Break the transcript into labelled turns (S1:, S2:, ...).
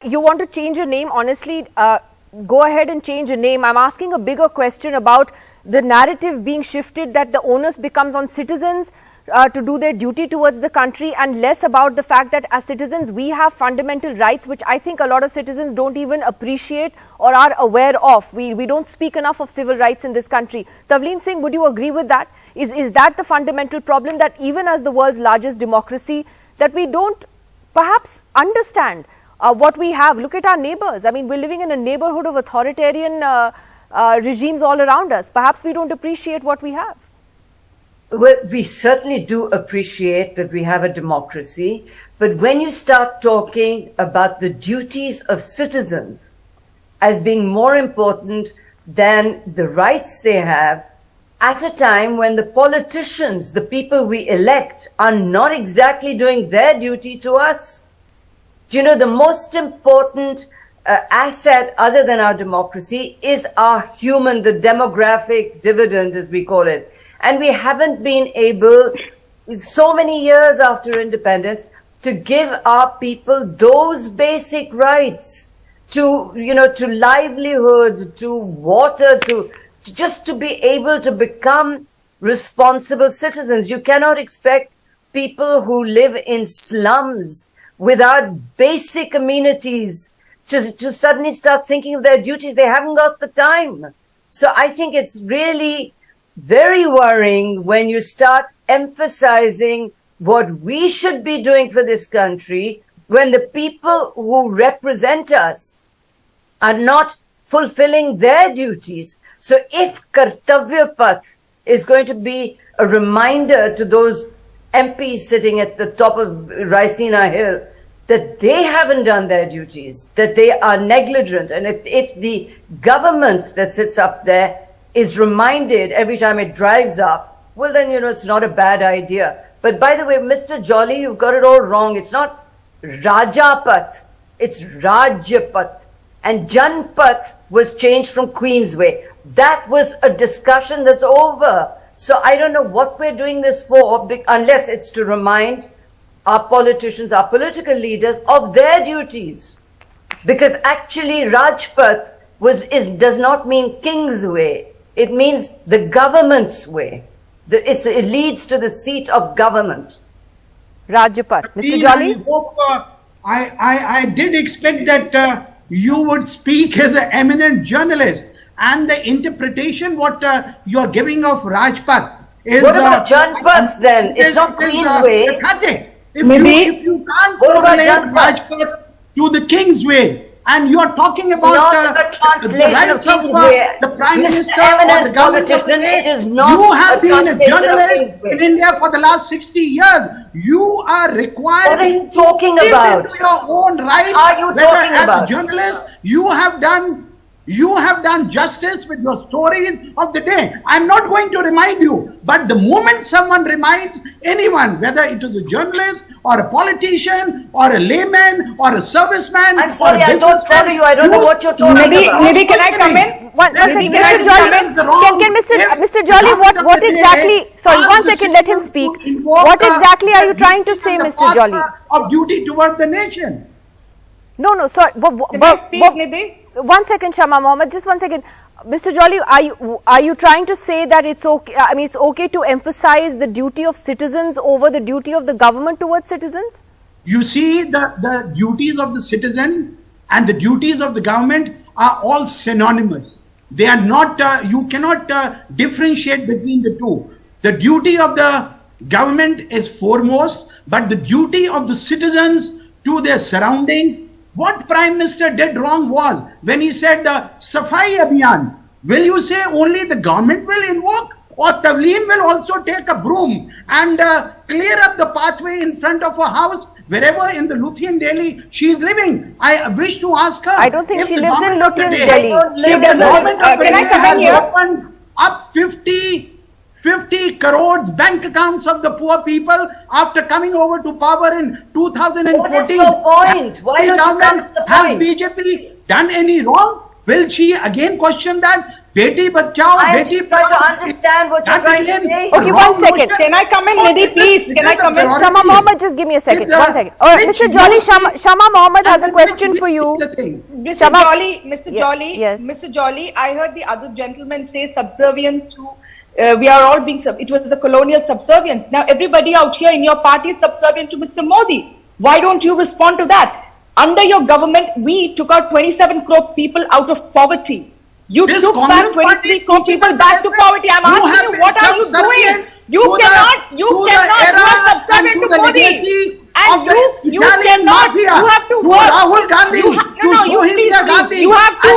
S1: You want to change your name, honestly, go ahead and change your name. I'm asking a bigger question about the narrative being shifted that the onus becomes on citizens to do their duty towards the country, and less about the fact that as citizens we have fundamental rights which I think a lot of citizens don't even appreciate or are aware of. We don't speak enough of civil rights in this country. Tavleen Singh, would you agree with that? Is that the fundamental problem, that even as the world's largest democracy, that we don't perhaps understand what we have? Look at our neighbors. I mean, we're living in a neighborhood of authoritarian regimes all around us. Perhaps we don't appreciate what we have.
S2: Well, we certainly do appreciate that we have a democracy, but when you start talking about the duties of citizens as being more important than the rights they have, at a time when the politicians, the people we elect, are not exactly doing their duty to us. Do you know, the most important asset other than our democracy is our human, the demographic dividend, as we call it. And we haven't been able, so many years after independence, to give our people those basic rights to, you know, to livelihood, to water, to just to be able to become responsible citizens. You cannot expect people who live in slums without basic amenities to suddenly start thinking of their duties. They haven't got the time. So I think it's really very worrying when you start emphasizing what we should be doing for this country when the people who represent us are not fulfilling their duties. So if Kartavya Path is going to be a reminder to those MPs sitting at the top of Raisina Hill that they haven't done their duties, that they are negligent, and if the government that sits up there is reminded every time it drives up, well then, you know, it's not a bad idea. But by the way, Mr. Jolly, you've got it all wrong. It's not Rajapath, it's Rajyapath. And Janpath was changed from Queensway. That was a discussion that's over. So I don't know what we're doing this for, unless it's to remind our politicians, our political leaders, of their duties. Because actually Rajpath does not mean King's Way. It means the government's way. It leads to the seat of government.
S1: Rajyapath. Mr. Jolly?
S3: I hope, I did expect that you would speak as an eminent journalist, and the interpretation what you are giving of Rajpath is...
S2: What about Janpath then? It's not Queensway.
S3: If you can't correlate Rajpath to the Kingsway, and you are talking about
S2: a translation of
S3: the Prime Minister or the government of
S2: it is not.
S3: You have been a journalist in India for the last 60 years. You are required.
S2: What are you talking about?
S3: Into your own right.
S2: Are you talking about?
S3: As a journalist, you have done justice with your stories of the day. I'm not going to remind you, but the moment someone reminds anyone, whether it is a journalist or a politician or a layman or a serviceman,
S2: I'm sorry, I don't follow you. I don't know what you're talking about.
S1: Maybe can I come in? Mr. Jolly, can Mr. Jolly, what exactly? Sorry, 1 second. Let him speak. What exactly are you trying to say, Mr. Jolly?
S3: Of duty toward the nation.
S1: No, sorry. Can I speak, Nidhi? 1 second, Shama Mohammed, just 1 second. Mr. Jolly, are you trying to say that it's okay? I mean, it's okay to emphasize the duty of citizens over the duty of the government towards citizens?
S3: You see, the duties of the citizen and the duties of the government are all synonymous. They are not, you cannot differentiate between the two. The duty of the government is foremost, but the duty of the citizens to their surroundings. What Prime Minister did wrong was when he said Safai Abhiyan. Will you say only the government will invoke, or Tavleen will also take a broom and clear up the pathway in front of her house wherever in the Lutheran Delhi she is living? I wish to ask her.
S1: I don't think she lives in Lutheran Delhi.
S3: Can I come in here? Opened up 50 crores bank accounts of the poor people after coming over to power in 2014.
S2: What is your point? Why don't you come to the point?
S3: Has BJP done any wrong? Will she again question that? Beti Bachao,
S2: I am
S3: Beti
S2: just trying to understand what you're trying to say.
S1: Okay, one second.
S4: Can I come in, Nidhi, please? Can I come in?
S1: Shama Mohammed, just give me a second. 1 second. Mr. Jolly, Shama Mohammed has a question for you.
S4: Mr.
S1: Shama-
S4: Jolly, Mr. Jolly,
S1: yes.
S4: Mr. Jolly, I heard the other gentleman say subservient to, we are all being, it was the colonial subservience. Now everybody out here in your party is subservient to Mr. Modi. Why don't you respond to that? Under your government, we took out 27 crore people out of poverty. You
S3: This
S4: took back
S3: Congress
S4: 23
S3: party
S4: crore people back to poverty. I'm asking you, what are you doing? You cannot, you are subservient to Modi. And you cannot, you have to work.
S3: Rahul Gandhi,
S4: You have to,